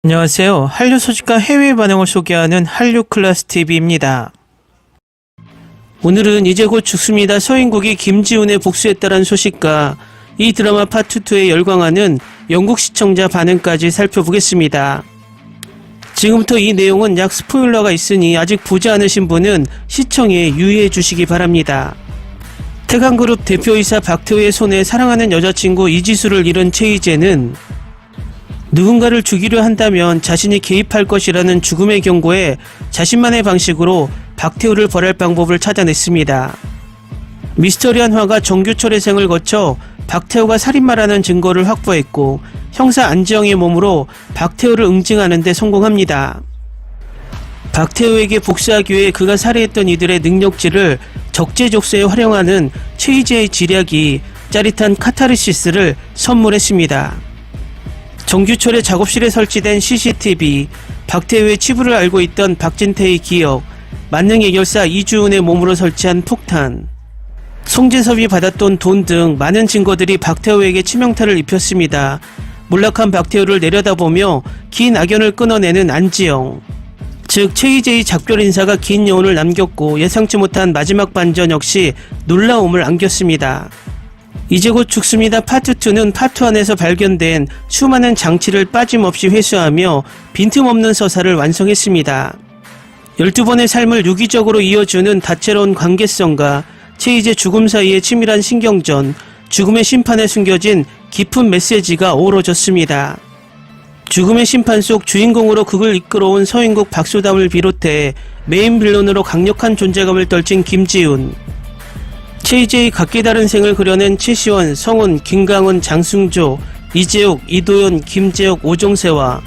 안녕하세요. 한류 소식과 해외 반응을 소개하는 한류클래스TV입니다. 오늘은 이제 곧 죽습니다. 서인국이 김지훈의 복수했다는 소식과 이 드라마 파트 2에 열광하는 영국 시청자 반응까지 살펴보겠습니다. 지금부터 이 내용은 약 스포일러가 있으니 아직 보지 않으신 분은 시청에 유의해 주시기 바랍니다. 태강그룹 대표이사 박태호의 손에 사랑하는 여자친구 이지수를 잃은 최희재는 누군가를 죽이려 한다면 자신이 개입할 것이라는 죽음의 경고에 자신만의 방식으로 박태호를 벌할 방법을 찾아냈습니다. 미스터리한 화가 정규철의 생을 거쳐 박태호가 살인마라는 증거를 확보했고 형사 안지영의 몸으로 박태호를 응징하는 데 성공합니다. 박태호에게 복수하기 위해 그가 살해했던 이들의 능력치를 적재적소에 활용하는 최희재의 지략이 짜릿한 카타르시스를 선물했습니다. 정규철의 작업실에 설치된 CCTV, 박태호의 치부를 알고 있던 박진태의 기억, 만능 해결사 이주은의 몸으로 설치한 폭탄, 송재섭이 받았던 돈 등 많은 증거들이 박태호에게 치명타를 입혔습니다. 몰락한 박태호를 내려다보며 긴 악연을 끊어내는 안지영, 즉 최희재의 작별 인사가 긴 여운을 남겼고 예상치 못한 마지막 반전 역시 놀라움을 안겼습니다. 이제 곧 죽습니다. 파트 2는 파트 1에서 발견된 수많은 장치를 빠짐없이 회수하며 빈틈없는 서사를 완성했습니다. 12번의 삶을 유기적으로 이어주는 다채로운 관계성과 최희재 죽음 사이의 치밀한 신경전, 죽음의 심판에 숨겨진 깊은 메시지가 어우러졌습니다. 죽음의 심판 속 주인공으로 극을 이끌어온 서인국 박소담을 비롯해 메인 빌런으로 강력한 존재감을 떨친 김지훈, 최희재의 각기 다른 생을 그려낸 최시원, 성훈, 김강훈, 장승조, 이재욱, 이도현, 김재혁, 오정세와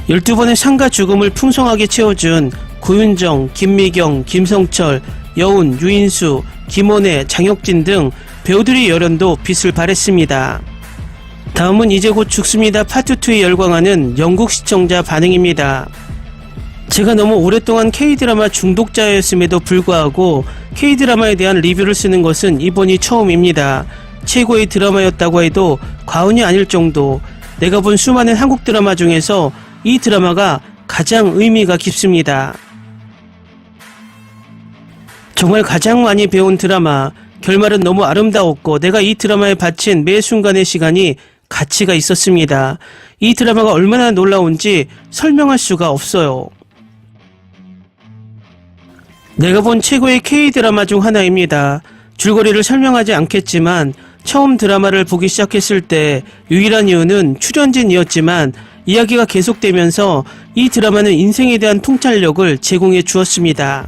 12번의 삶과 죽음을 풍성하게 채워준 고윤정, 김미경, 김성철, 여운, 유인수, 김원혜, 장혁진 등 배우들의 열연도 빛을 발했습니다. 다음은 이제 곧 죽습니다. 파트 2에 열광하는 영국 시청자 반응입니다. 제가 너무 오랫동안 K드라마 중독자였음에도 불구하고 K드라마에 대한 리뷰를 쓰는 것은 이번이 처음입니다. 최고의 드라마였다고 해도 과언이 아닐 정도, 내가 본 수많은 한국 드라마 중에서 이 드라마가 가장 의미가 깊습니다. 정말 가장 많이 배운 드라마, 결말은 너무 아름다웠고 내가 이 드라마에 바친 매 순간의 시간이 가치가 있었습니다. 이 드라마가 얼마나 놀라운지 설명할 수가 없어요. 내가 본 최고의 K드라마 중 하나입니다. 줄거리를 설명하지 않겠지만 처음 드라마를 보기 시작했을 때 유일한 이유는 출연진이었지만 이야기가 계속되면서 이 드라마는 인생에 대한 통찰력을 제공해 주었습니다.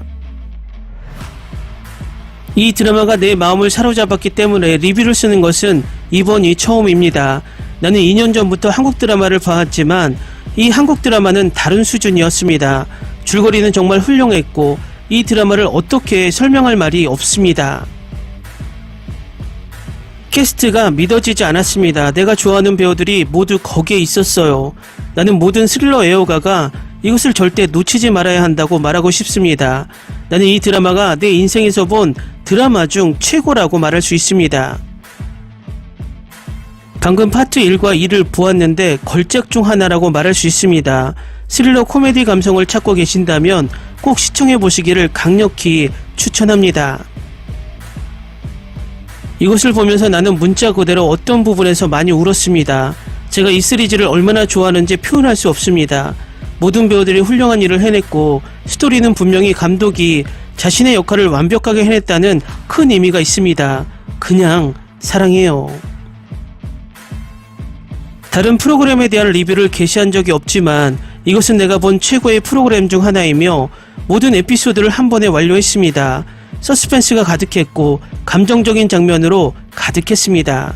이 드라마가 내 마음을 사로잡았기 때문에 리뷰를 쓰는 것은 이번이 처음입니다. 나는 2년 전부터 한국 드라마를 봐왔지만 이 한국 드라마는 다른 수준이었습니다. 줄거리는 정말 훌륭했고 이 드라마를 어떻게 설명할 말이 없습니다. 캐스트가 믿어지지 않았습니다. 내가 좋아하는 배우들이 모두 거기에 있었어요. 나는 모든 스릴러 애호가가 이것을 절대 놓치지 말아야 한다고 말하고 싶습니다. 나는 이 드라마가 내 인생에서 본 드라마 중 최고라고 말할 수 있습니다. 방금 파트 1과 2를 보았는데 걸작 중 하나라고 말할 수 있습니다. 스릴러 코미디 감성을 찾고 계신다면 꼭 시청해보시기를 강력히 추천합니다. 이것을 보면서 나는 문자 그대로 어떤 부분에서 많이 울었습니다. 제가 이 시리즈를 얼마나 좋아하는지 표현할 수 없습니다. 모든 배우들이 훌륭한 일을 해냈고 스토리는 분명히 감독이 자신의 역할을 완벽하게 해냈다는 큰 의미가 있습니다. 그냥 사랑해요. 다른 프로그램에 대한 리뷰를 게시한 적이 없지만 이것은 내가 본 최고의 프로그램 중 하나이며 모든 에피소드를 한 번에 완료했습니다. 서스펜스가 가득했고 감정적인 장면으로 가득했습니다.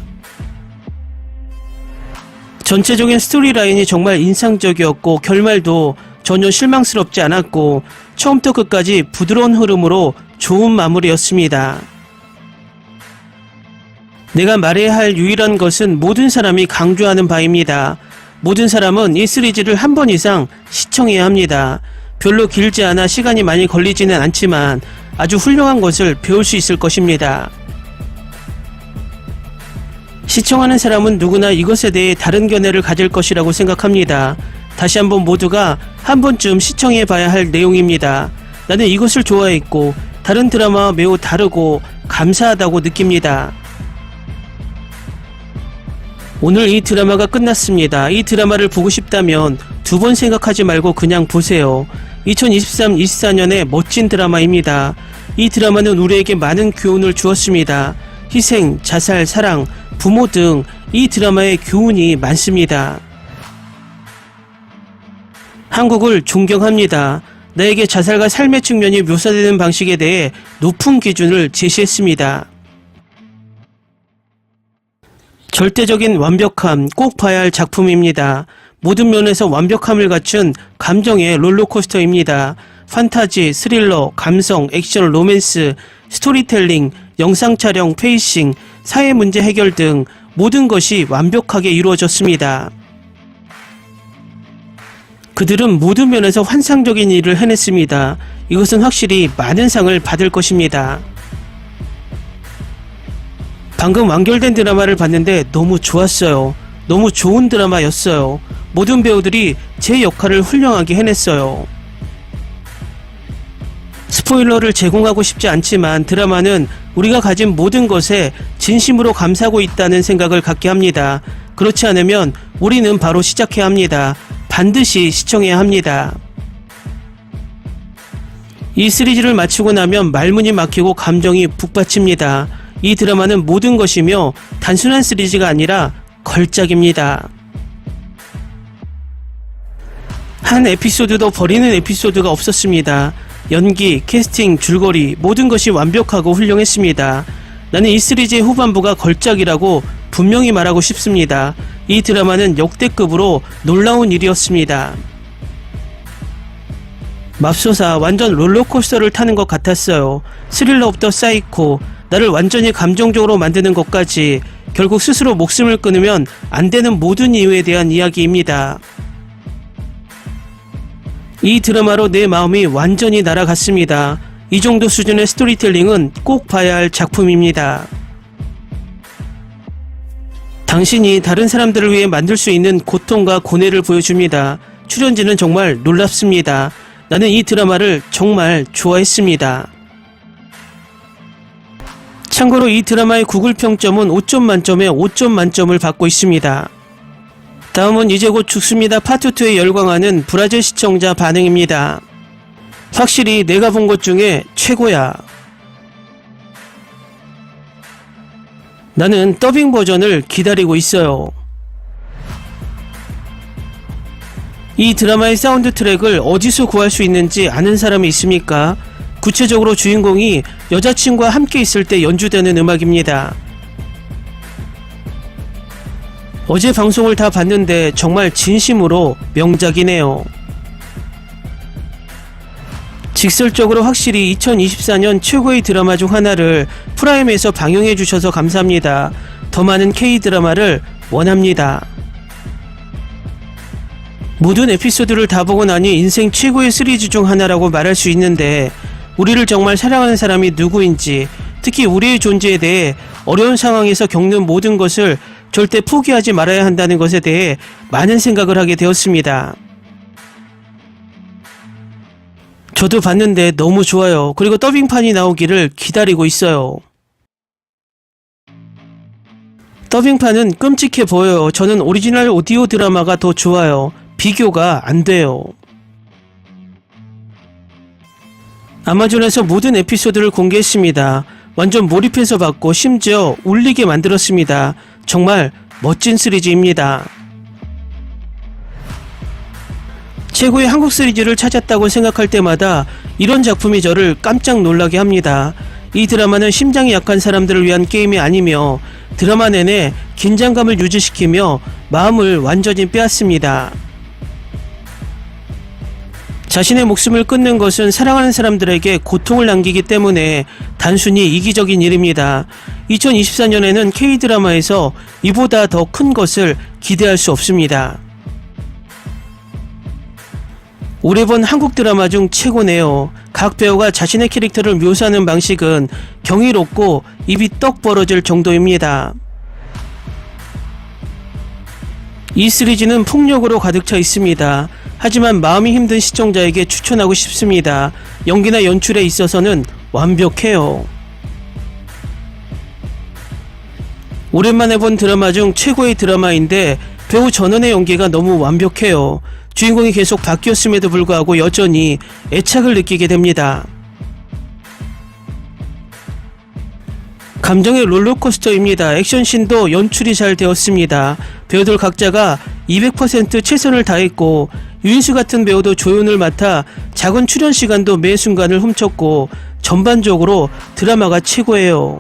전체적인 스토리라인이 정말 인상적이었고 결말도 전혀 실망스럽지 않았고 처음부터 끝까지 부드러운 흐름으로 좋은 마무리였습니다. 내가 말해야 할 유일한 것은 모든 사람이 강조하는 바입니다. 모든 사람은 이 시리즈를 한 번 이상 시청해야 합니다. 별로 길지 않아 시간이 많이 걸리지는 않지만 아주 훌륭한 것을 배울 수 있을 것입니다. 시청하는 사람은 누구나 이것에 대해 다른 견해를 가질 것이라고 생각합니다. 다시 한번 모두가 한 번쯤 시청해봐야 할 내용입니다. 나는 이것을 좋아했고 다른 드라마와 매우 다르고 감사하다고 느낍니다. 오늘 이 드라마가 끝났습니다. 이 드라마를 보고 싶다면 두 번 생각하지 말고 그냥 보세요. 2023-24년의 멋진 드라마입니다. 이 드라마는 우리에게 많은 교훈을 주었습니다. 희생, 자살, 사랑, 부모 등 이 드라마의 교훈이 많습니다. 한국을 존경합니다. 나에게 자살과 삶의 측면이 묘사되는 방식에 대해 높은 기준을 제시했습니다. 절대적인 완벽함, 꼭 봐야 할 작품입니다. 모든 면에서 완벽함을 갖춘 감정의 롤러코스터입니다. 판타지, 스릴러, 감성, 액션, 로맨스, 스토리텔링, 영상 촬영, 페이싱, 사회 문제 해결 등 모든 것이 완벽하게 이루어졌습니다. 그들은 모든 면에서 환상적인 일을 해냈습니다. 이것은 확실히 많은 상을 받을 것입니다. 방금 완결된 드라마를 봤는데 너무 좋았어요. 너무 좋은 드라마였어요. 모든 배우들이 제 역할을 훌륭하게 해냈어요. 스포일러를 제공하고 싶지 않지만 드라마는 우리가 가진 모든 것에 진심으로 감사하고 있다는 생각을 갖게 합니다. 그렇지 않으면 우리는 바로 시작해야 합니다. 반드시 시청해야 합니다. 이 시리즈를 마치고 나면 말문이 막히고 감정이 북받칩니다. 이 드라마는 모든 것이며 단순한 시리즈가 아니라 걸작입니다. 한 에피소드도 버리는 에피소드가 없었습니다. 연기, 캐스팅, 줄거리 모든 것이 완벽하고 훌륭했습니다. 나는 이 시리즈의 후반부가 걸작이라고 분명히 말하고 싶습니다. 이 드라마는 역대급으로 놀라운 일이었습니다. 맙소사 완전 롤러코스터를 타는 것 같았어요. 스릴러부터 사이코, 나를 완전히 감정적으로 만드는 것까지 결국 스스로 목숨을 끊으면 안 되는 모든 이유에 대한 이야기입니다. 이 드라마로 내 마음이 완전히 날아갔습니다. 이 정도 수준의 스토리텔링은 꼭 봐야 할 작품입니다. 당신이 다른 사람들을 위해 만들 수 있는 고통과 고뇌를 보여줍니다. 출연진은 정말 놀랍습니다. 나는 이 드라마를 정말 좋아했습니다. 참고로 이 드라마의 구글 평점은 5점 만점에 5점 만점을 받고 있습니다. 다음은 이제 곧 죽습니다 파트2에 열광하는 브라질 시청자 반응입니다. 확실히 내가 본 것 중에 최고야. 나는 더빙 버전을 기다리고 있어요. 이 드라마의 사운드 트랙을 어디서 구할 수 있는지 아는 사람이 있습니까? 구체적으로 주인공이 여자친구와 함께 있을 때 연주되는 음악입니다. 어제 방송을 다 봤는데 정말 진심으로 명작이네요. 직설적으로 확실히 2024년 최고의 드라마 중 하나를 프라임에서 방영해 주셔서 감사합니다. 더 많은 K-드라마를 원합니다. 모든 에피소드를 다 보고 나니 인생 최고의 시리즈 중 하나라고 말할 수 있는데 우리를 정말 사랑하는 사람이 누구인지, 특히 우리의 존재에 대해 어려운 상황에서 겪는 모든 것을 절대 포기하지 말아야 한다는 것에 대해 많은 생각을 하게 되었습니다. 저도 봤는데 너무 좋아요. 그리고 더빙판이 나오기를 기다리고 있어요. 더빙판은 끔찍해 보여요. 저는 오리지널 오디오 드라마가 더 좋아요. 비교가 안 돼요. 아마존에서 모든 에피소드를 공개했습니다. 완전 몰입해서 봤고 심지어 울리게 만들었습니다. 정말 멋진 시리즈입니다. 최고의 한국 시리즈를 찾았다고 생각할 때마다 이런 작품이 저를 깜짝 놀라게 합니다. 이 드라마는 심장이 약한 사람들을 위한 게임이 아니며 드라마 내내 긴장감을 유지시키며 마음을 완전히 빼앗습니다. 자신의 목숨을 끊는 것은 사랑하는 사람들에게 고통을 남기기 때문에 단순히 이기적인 일입니다. 2024년에는 K-드라마에서 이보다 더 큰 것을 기대할 수 없습니다. 올해 본 한국 드라마 중 최고네요. 각 배우가 자신의 캐릭터를 묘사하는 방식은 경이롭고 입이 떡 벌어질 정도입니다. 이 시리즈는 폭력으로 가득 차 있습니다. 하지만 마음이 힘든 시청자에게 추천하고 싶습니다. 연기나 연출에 있어서는 완벽해요. 오랜만에 본 드라마 중 최고의 드라마인데 배우 전원의 연기가 너무 완벽해요. 주인공이 계속 바뀌었음에도 불구하고 여전히 애착을 느끼게 됩니다. 감정의 롤러코스터입니다. 액션씬도 연출이 잘 되었습니다. 배우들 각자가 200% 최선을 다했고 유인수 같은 배우도 조연을 맡아 작은 출연 시간도 매 순간을 훔쳤고 전반적으로 드라마가 최고예요.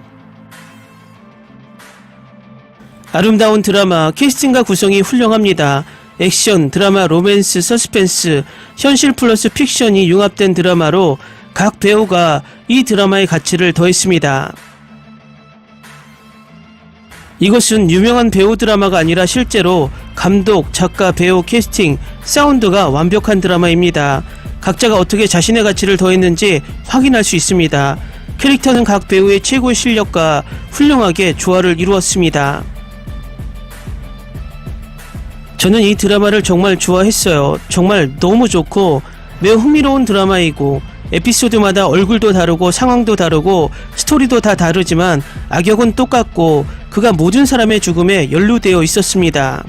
아름다운 드라마, 캐스팅과 구성이 훌륭합니다. 액션, 드라마, 로맨스, 서스펜스, 현실 플러스 픽션이 융합된 드라마로 각 배우가 이 드라마의 가치를 더했습니다. 이것은 유명한 배우 드라마가 아니라 실제로 감독, 작가, 배우, 캐스팅, 사운드가 완벽한 드라마입니다. 각자가 어떻게 자신의 가치를 더했는지 확인할 수 있습니다. 캐릭터는 각 배우의 최고의 실력과 훌륭하게 조화를 이루었습니다. 저는 이 드라마를 정말 좋아했어요. 정말 너무 좋고 매우 흥미로운 드라마이고 에피소드마다 얼굴도 다르고 상황도 다르고 스토리도 다 다르지만 악역은 똑같고 그가 모든 사람의 죽음에 연루되어 있었습니다.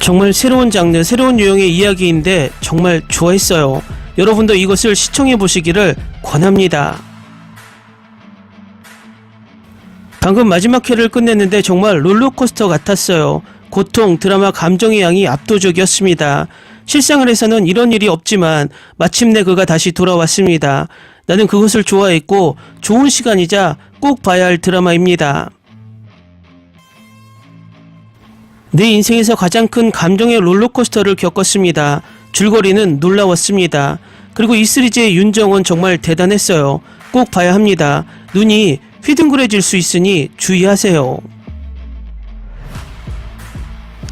정말 새로운 장르, 새로운 유형의 이야기인데 정말 좋아했어요. 여러분도 이것을 시청해 보시기를 권합니다. 방금 마지막 회를 끝냈는데 정말 롤러코스터 같았어요. 고통, 드라마, 감정의 양이 압도적이었습니다. 실생활에서는 이런 일이 없지만 마침내 그가 다시 돌아왔습니다. 나는 그것을 좋아했고 좋은 시간이자 꼭 봐야 할 드라마입니다. 내 인생에서 가장 큰 감정의 롤러코스터를 겪었습니다. 줄거리는 놀라웠습니다. 그리고 이 시리즈의 윤정은 정말 대단했어요. 꼭 봐야 합니다. 눈이 휘둥그레질 수 있으니 주의하세요.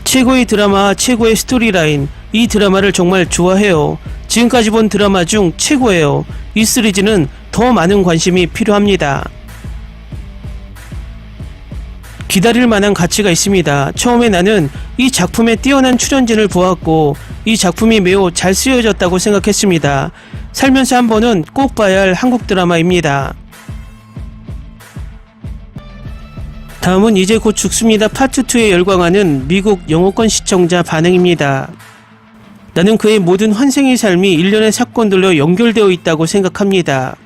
최고의 드라마, 최고의 스토리라인, 이 드라마를 정말 좋아해요. 지금까지 본 드라마 중 최고예요. 이 시리즈는 더 많은 관심이 필요합니다. 기다릴 만한 가치가 있습니다. 처음에 나는 이 작품의 뛰어난 출연진을 보았고 이 작품이 매우 잘 쓰여졌다고 생각했습니다. 살면서 한 번은 꼭 봐야 할 한국 드라마입니다. 다음은 이제 곧 죽습니다 파트 2에 열광하는 미국 영어권 시청자 반응입니다. 나는 그의 모든 환생의 삶이 일련의 사건들로 연결되어 있다고 생각합니다.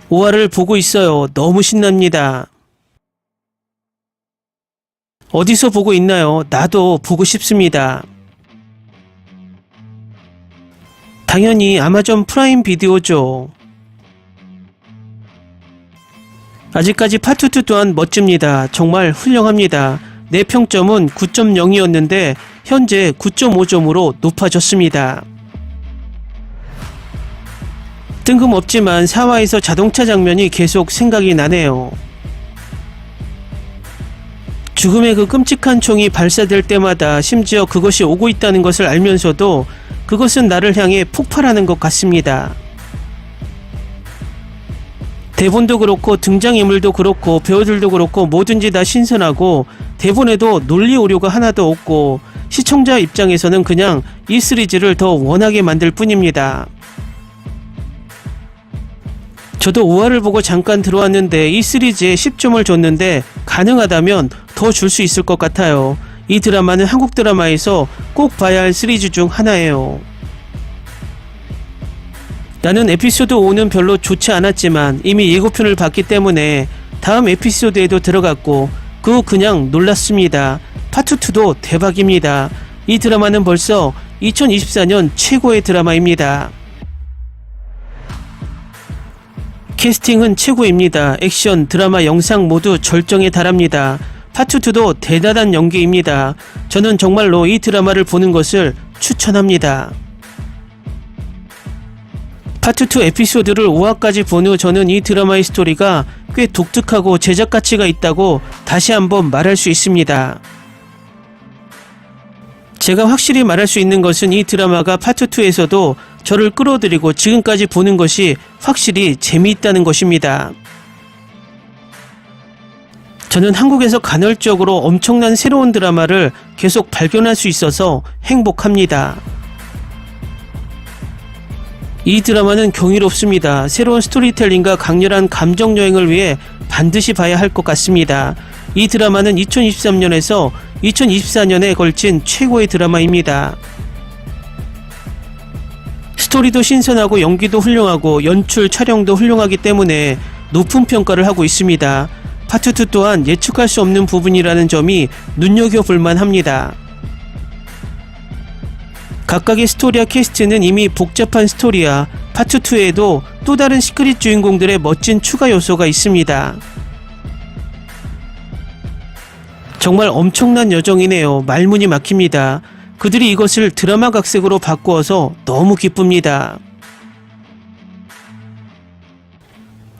5화를 보고 있어요. 너무 신납니다. 어디서 보고 있나요? 나도 보고 싶습니다. 당연히 아마존 프라임 비디오죠. 아직까지 파트 2 또한 멋집니다. 정말 훌륭합니다. 내 평점은 9.0이었는데 현재 9.5점으로 높아졌습니다. 뜬금없지만 4화에서 자동차 장면이 계속 생각이 나네요. 죽음의 그 끔찍한 총이 발사될 때마다 심지어 그것이 오고 있다는 것을 알면서도 그것은 나를 향해 폭발하는 것 같습니다. 대본도 그렇고 등장인물도 그렇고 배우들도 그렇고 뭐든지 다 신선하고 대본에도 논리 오류가 하나도 없고 시청자 입장에서는 그냥 이 시리즈를 더 원하게 만들 뿐입니다. 저도 5화를 보고 잠깐 들어왔는데 이 시리즈에 10점을 줬는데 가능하다면 더 줄 수 있을 것 같아요. 이 드라마는 한국 드라마에서 꼭 봐야 할 시리즈 중 하나예요. 나는 에피소드 5는 별로 좋지 않았지만 이미 예고편을 봤기 때문에 다음 에피소드에도 들어갔고 그 후 그냥 놀랐습니다. 파트 2도 대박입니다. 이 드라마는 벌써 2024년 최고의 드라마입니다. 캐스팅은 최고입니다. 액션, 드라마, 영상 모두 절정에 달합니다. 파트 2도 대단한 연기입니다. 저는 정말로 이 드라마를 보는 것을 추천합니다. 파트 2 에피소드를 5화까지 본 후 저는 이 드라마의 스토리가 꽤 독특하고 제작 가치가 있다고 다시 한번 말할 수 있습니다. 제가 확실히 말할 수 있는 것은 이 드라마가 파트 2에서도 저를 끌어들이고 지금까지 보는 것이 확실히 재미있다는 것입니다. 저는 한국에서 간헐적으로 엄청난 새로운 드라마를 계속 발견할 수 있어서 행복합니다. 이 드라마는 경이롭습니다. 새로운 스토리텔링과 강렬한 감정여행을 위해 반드시 봐야 할 것 같습니다. 이 드라마는 2023년에서 2024년에 걸친 최고의 드라마입니다. 스토리도 신선하고 연기도 훌륭하고 연출, 촬영도 훌륭하기 때문에 높은 평가를 하고 있습니다. 파트 2 또한 예측할 수 없는 부분이라는 점이 눈여겨볼만 합니다. 각각의 스토리와 캐스트는 이미 복잡한 스토리야 파트 2에도 또 다른 시크릿 주인공들의 멋진 추가 요소가 있습니다. 정말 엄청난 여정이네요. 말문이 막힙니다. 그들이 이것을 드라마 각색으로 바꾸어서 너무 기쁩니다.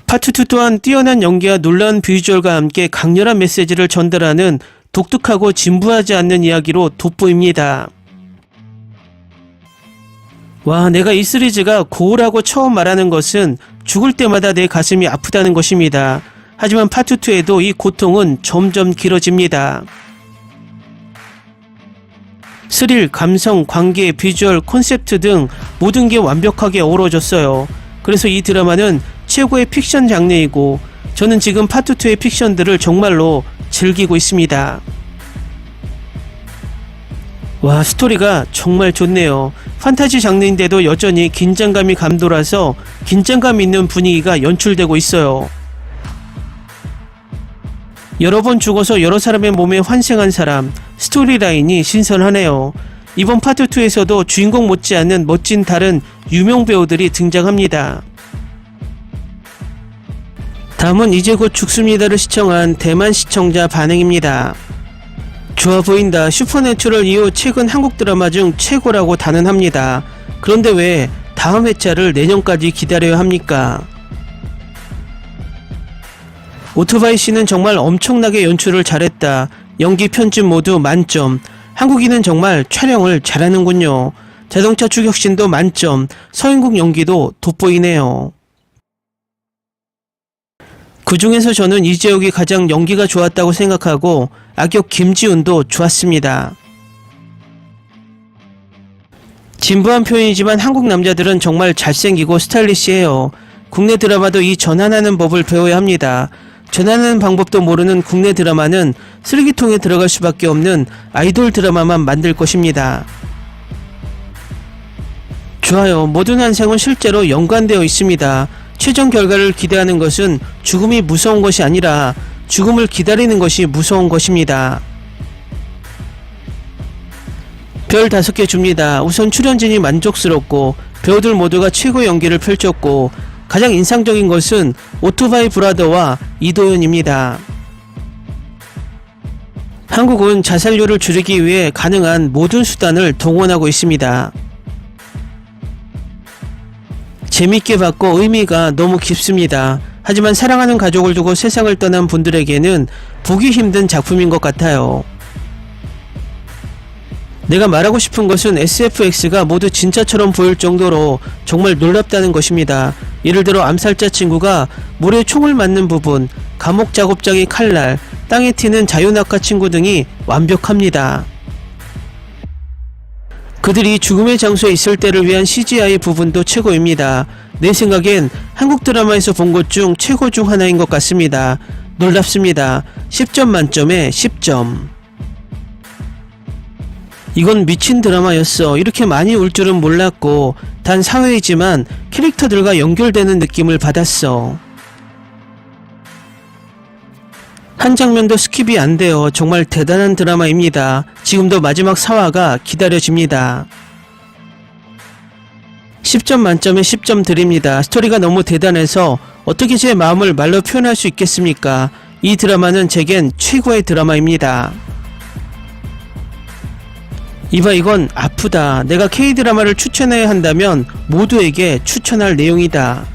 파트 2 또한 뛰어난 연기와 놀라운 비주얼과 함께 강렬한 메시지를 전달하는 독특하고 진부하지 않는 이야기로 돋보입니다. 와, 내가 이 시리즈가 고우라고 처음 말하는 것은 죽을 때마다 내 가슴이 아프다는 것입니다. 하지만 파트 2에도 이 고통은 점점 길어집니다. 스릴, 감성, 관계, 비주얼, 콘셉트 등 모든 게 완벽하게 어우러졌어요. 그래서 이 드라마는 최고의 픽션 장르이고 저는 지금 파트 2의 픽션들을 정말로 즐기고 있습니다. 와, 스토리가 정말 좋네요. 판타지 장르인데도 여전히 긴장감이 감돌아서 긴장감 있는 분위기가 연출되고 있어요. 여러 번 죽어서 여러 사람의 몸에 환생한 사람, 스토리라인이 신선하네요. 이번 파트 2에서도 주인공 못지않은 멋진 다른 유명 배우들이 등장합니다. 다음은 이제 곧 죽습니다를 시청한 대만 시청자 반응입니다. 좋아 보인다. 슈퍼내추럴 이후 최근 한국 드라마 중 최고라고 단언합니다. 그런데 왜 다음 회차를 내년까지 기다려야 합니까? 오토바이 씨는 정말 엄청나게 연출을 잘했다. 연기, 편집 모두 만점. 한국인은 정말 촬영을 잘하는군요. 자동차 추격신도 만점. 서인국 연기도 돋보이네요. 그 중에서 저는 이재욱이 가장 연기가 좋았다고 생각하고 악역 김지훈도 좋았습니다. 진부한 표현이지만 한국 남자들은 정말 잘생기고 스타일리시해요. 국내 드라마도 이 전환하는 법을 배워야 합니다. 전환하는 방법도 모르는 국내 드라마는 쓰레기통에 들어갈 수밖에 없는 아이돌 드라마만 만들 것입니다. 좋아요. 모든 환생은 실제로 연관되어 있습니다. 최종 결과를 기대하는 것은 죽음이 무서운 것이 아니라 죽음을 기다리는 것이 무서운 것입니다. 별 5개 줍니다. 우선 출연진이 만족스럽고 배우들 모두가 최고 연기를 펼쳤고 가장 인상적인 것은 오토바이 브라더와 이도현입니다. 한국은 자살률을 줄이기 위해 가능한 모든 수단을 동원하고 있습니다. 재밌게 봤고 의미가 너무 깊습니다. 하지만 사랑하는 가족을 두고 세상을 떠난 분들에게는 보기 힘든 작품인 것 같아요. 내가 말하고 싶은 것은 SFX가 모두 진짜처럼 보일 정도로 정말 놀랍다는 것입니다. 예를 들어 암살자 친구가 모래에 총을 맞는 부분, 감옥 작업장의 칼날, 땅에 튀는 자유낙하 친구 등이 완벽합니다. 그들이 죽음의 장소에 있을 때를 위한 CGI 부분도 최고입니다. 내 생각엔 한국 드라마에서 본 것 중 최고 중 하나인 것 같습니다. 놀랍습니다. 10점 만점에 10점. 이건 미친 드라마였어. 이렇게 많이 울 줄은 몰랐고 단 사회이지만 캐릭터들과 연결되는 느낌을 받았어. 한 장면도 스킵이 안 돼요. 정말 대단한 드라마입니다. 지금도 마지막 4화가 기다려집니다. 10점 만점에 10점 드립니다. 스토리가 너무 대단해서 어떻게 제 마음을 말로 표현할 수 있겠습니까? 이 드라마는 제겐 최고의 드라마입니다. 이봐, 이건 아프다. 내가 K드라마를 추천해야 한다면 모두에게 추천할 내용이다.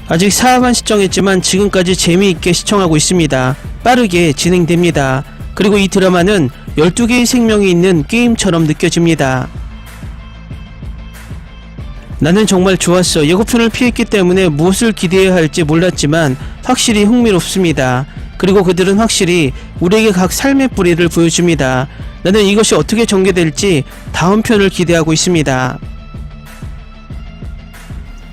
아직 4화만 시청했지만 지금까지 재미있게 시청하고 있습니다. 빠르게 진행됩니다. 그리고 이 드라마는 12개의 생명이 있는 게임처럼 느껴집니다. 나는 정말 좋았어. 예고편을 피했기 때문에 무엇을 기대해야 할지 몰랐지만 확실히 흥미롭습니다. 그리고 그들은 확실히 우리에게 각 삶의 뿌리를 보여줍니다. 나는 이것이 어떻게 전개될지 다음 편을 기대하고 있습니다.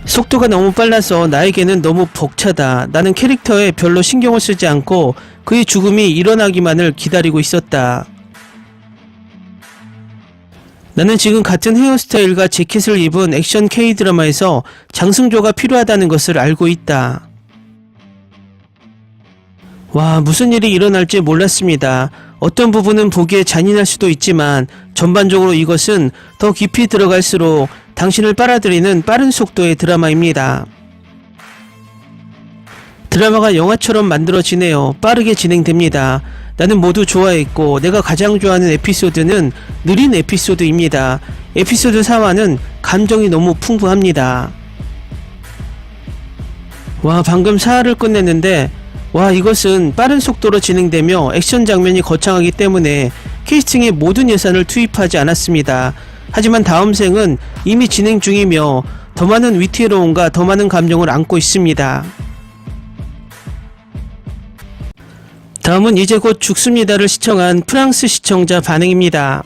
속도가 너무 빨라서 나에게는 너무 벅차다. 나는 캐릭터에 별로 신경을 쓰지 않고 그의 죽음이 일어나기만을 기다리고 있었다. 나는 지금 같은 헤어스타일과 재킷을 입은 액션 K드라마에서 장승조가 필요하다는 것을 알고 있다. 와, 무슨 일이 일어날지 몰랐습니다. 어떤 부분은 보기에 잔인할 수도 있지만 전반적으로 이것은 더 깊이 들어갈수록 당신을 빨아들이는 빠른 속도의 드라마입니다. 드라마가 영화처럼 만들어지네요. 빠르게 진행됩니다. 나는 모두 좋아했고 내가 가장 좋아하는 에피소드는 느린 에피소드입니다. 에피소드 4화는 감정이 너무 풍부합니다. 와, 방금 4화를 끝냈는데 와, 이것은 빠른 속도로 진행되며 액션 장면이 거창하기 때문에 캐스팅에 모든 예산을 투입하지 않았습니다. 하지만 다음 생은 이미 진행 중이며 더 많은 위태로움과 더 많은 감정을 안고 있습니다. 다음은 이제 곧 죽습니다를 시청한 프랑스 시청자 반응입니다.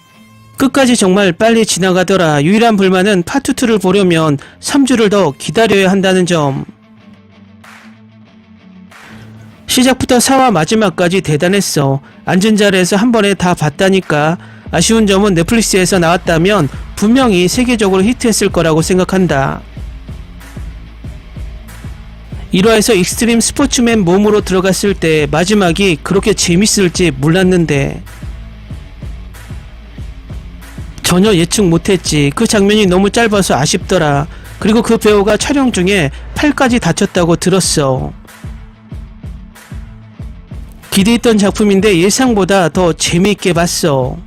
끝까지 정말 빨리 지나가더라. 유일한 불만은 파트 2를 보려면 3주를 더 기다려야 한다는 점. 시작부터 4화 마지막까지 대단했어. 앉은 자리에서 한 번에 다 봤다니까. 아쉬운 점은 넷플릭스에서 나왔다면 분명히 세계적으로 히트했을 거라고 생각한다. 1화에서 익스트림 스포츠맨 몸으로 들어갔을 때 마지막이 그렇게 재밌을지 몰랐는데 전혀 예측 못했지. 그 장면이 너무 짧아서 아쉽더라. 그리고 그 배우가 촬영 중에 팔까지 다쳤다고 들었어. 기대했던 작품인데 예상보다 더 재미있게 봤어.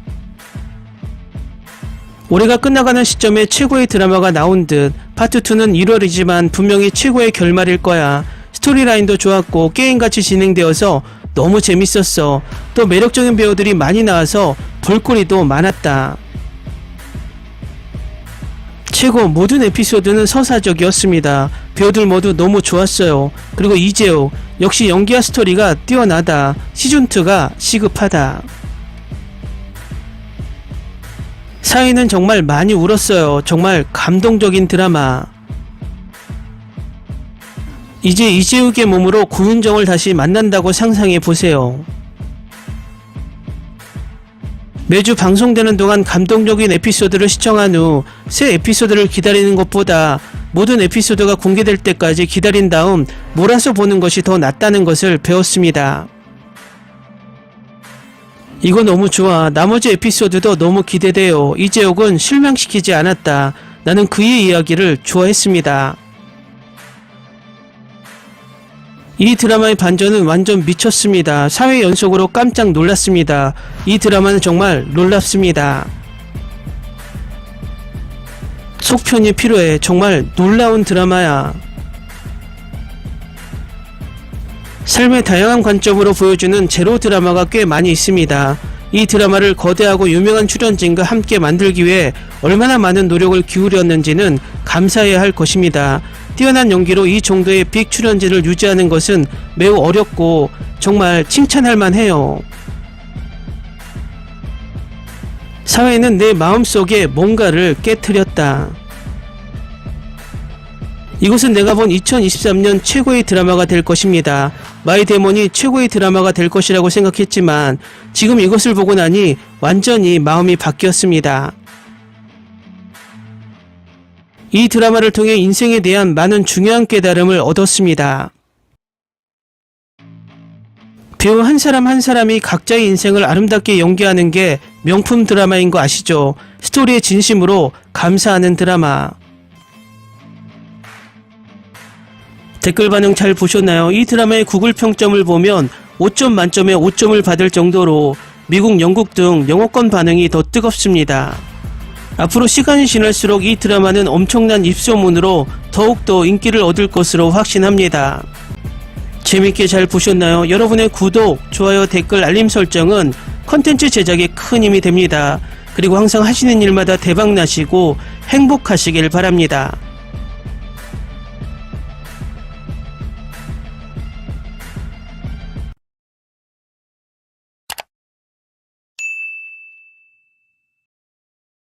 올해가 끝나가는 시점에 최고의 드라마가 나온 듯. 파트 2는 1월이지만 분명히 최고의 결말일 거야. 스토리라인도 좋았고 게임같이 진행되어서 너무 재밌었어. 또 매력적인 배우들이 많이 나와서 볼거리도 많았다. 최고 모든 에피소드는 서사적이었습니다. 배우들 모두 너무 좋았어요. 그리고 이재호 역시 연기와 스토리가 뛰어나다. 시즌2가 시급하다. 사위는 정말 많이 울었어요. 정말 감동적인 드라마. 이제 이재욱의 몸으로 고윤정을 다시 만난다고 상상해 보세요. 매주 방송되는 동안 감동적인 에피소드를 시청한 후 새 에피소드를 기다리는 것보다 모든 에피소드가 공개될 때까지 기다린 다음 몰아서 보는 것이 더 낫다는 것을 배웠습니다. 이거 너무 좋아. 나머지 에피소드도 너무 기대돼요. 이재욱은 실망시키지 않았다. 나는 그의 이야기를 좋아했습니다. 이 드라마의 반전은 완전 미쳤습니다. 4회 연속으로 깜짝 놀랐습니다. 이 드라마는 정말 놀랍습니다. 속편이 필요해. 정말 놀라운 드라마야. 삶의 다양한 관점으로 보여주는 제로 드라마가 꽤 많이 있습니다. 이 드라마를 거대하고 유명한 출연진과 함께 만들기 위해 얼마나 많은 노력을 기울였는지는 감사해야 할 것입니다. 뛰어난 연기로 이 정도의 빅 출연진을 유지하는 것은 매우 어렵고 정말 칭찬할 만해요. 사회는 내 마음속에 뭔가를 깨트렸다. 이것은 내가 본 2023년 최고의 드라마가 될 것입니다. 마이 데몬이 최고의 드라마가 될 것이라고 생각했지만 지금 이것을 보고 나니 완전히 마음이 바뀌었습니다. 이 드라마를 통해 인생에 대한 많은 중요한 깨달음을 얻었습니다. 배우 한 사람 한 사람이 각자의 인생을 아름답게 연기하는 게 명품 드라마인 거 아시죠? 스토리에 진심으로 감사하는 드라마. 댓글 반응 잘 보셨나요? 이 드라마의 구글 평점을 보면 5점 만점에 5점을 받을 정도로 미국, 영국 등 영어권 반응이 더 뜨겁습니다. 앞으로 시간이 지날수록 이 드라마는 엄청난 입소문으로 더욱더 인기를 얻을 것으로 확신합니다. 재밌게 잘 보셨나요? 여러분의 구독, 좋아요, 댓글, 알림 설정은 컨텐츠 제작에 큰 힘이 됩니다. 그리고 항상 하시는 일마다 대박 나시고 행복하시길 바랍니다.